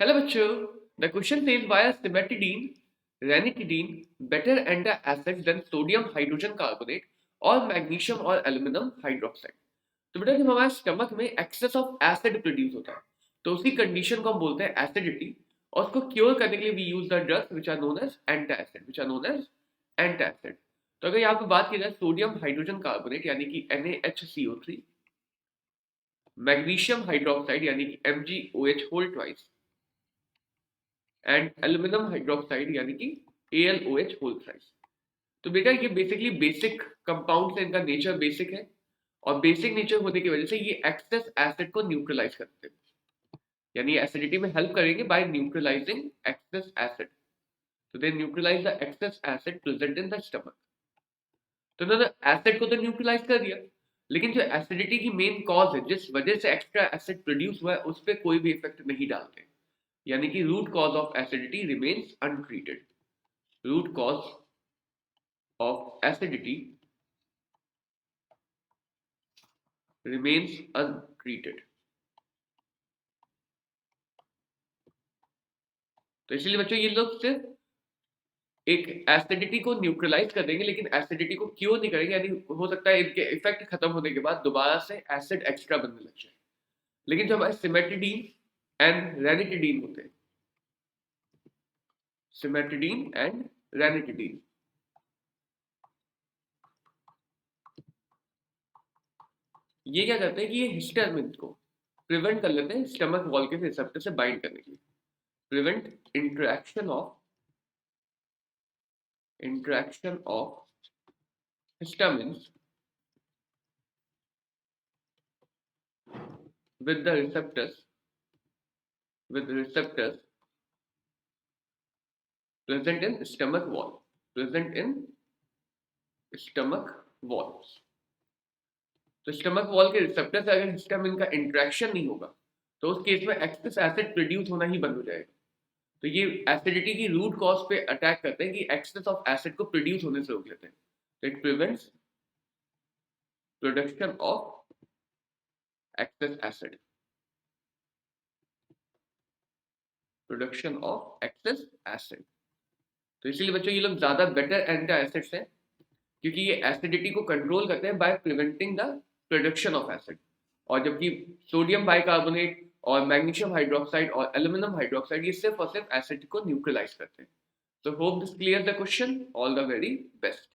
Hello bachcho. The question says why are cimetidine, ranitidine better antacids than sodium hydrogen carbonate और magnesium और aluminum hydroxide? तो बेटा जब हमारे स्टमक में एक्सेस ऑफ एसिड प्रोड्यूस होता है तो उसी कंडीशन को हम बोलते हैं एसिडिटी और उसको क्योर करने के लिए we use the drugs which are known as antacid. तो अगर यहाँ पे बात की जाए सोडियम हाइड्रोजन कार्बोनेट यानी कि NaHCO3, मैग्नीशियम हाइड्रोक्साइड यानी कि MgOH whole twice and aluminium hydroxide यानी कि AlOH होल थ्राइस। तो बेटा ये बेसिकली बेसिक कंपाउंड है, इनका नेचर बेसिक है और बेसिक नेचर होने की वजह से ये एक्सेस एसिड को न्यूट्रलाइज करते हैं, यानी एसिडिटी में हेल्प करेंगे बाय न्यूट्रलाइजिंग एक्सेस एसिड। तो they neutralise the excess acid present in the stomach. तो उन्होंने एसिड को तो न्यूट्रलाइज कर दिया, लेकिन जो एसिडिटी की मेन कॉज है जिस वजह से एक्स्ट्रा एसिड प्रोड्यूस हुआ है उस पर कोई भी इफेक्ट नहीं डालते, यानी कि root cause of acidity remains untreated. Root cause of acidity remains untreated. तो इसलिए बच्चों ये लोग सिर्फ एक एसिडिटी को न्यूट्रलाइज कर देंगे लेकिन एसिडिटी को क्योर नहीं करेंगे, यानी हो सकता है इनके इफेक्ट खत्म होने के बाद दोबारा से एसिड एक्स्ट्रा बनने लग जाए। लेकिन जो हमारे सिमेटिडीन एंड रेनिटिडीन होते हैं, सिमेटिडीन एंड रेनिटिडीन, ये क्या करते हैं कि ये हिस्टामिन को प्रिवेंट कर लेते हैं स्टमक वॉल के रिसेप्टर से बाइंड करने के लिए। Prevent interaction of histamines with the receptors present in stomach walls। तो स्टमक वॉल के रिसेप्टर से अगर हिस्टामिन का इंट्रैक्शन नहीं होगा तो उस केस में एक्सेस एसिड प्रोड्यूस होना ही बंद हो जाएगा। तो ये एसिडिटी की रूट कॉज पे अटैक करते हैं कि एक्सेस ऑफ एसिड को प्रोड्यूस होने से रोक लेते हैं। तो it prevents production of access acid, तो इसीलिए बच्चों ये लोग ज्यादा बेटर एंटी एसिड्स हैं क्योंकि ये एसिडिटी को कंट्रोल करते हैं by preventing the production of acid. और जबकि सोडियम बाइकार्बोनेट और मैग्नीशियम हाइड्रोक्साइड और एल्यूमिनियम हाइड्रोक्साइड ये सिर्फ और सिर्फ एसिड को न्यूट्रलाइज करते हैं। So hope this clears the question. All the very best.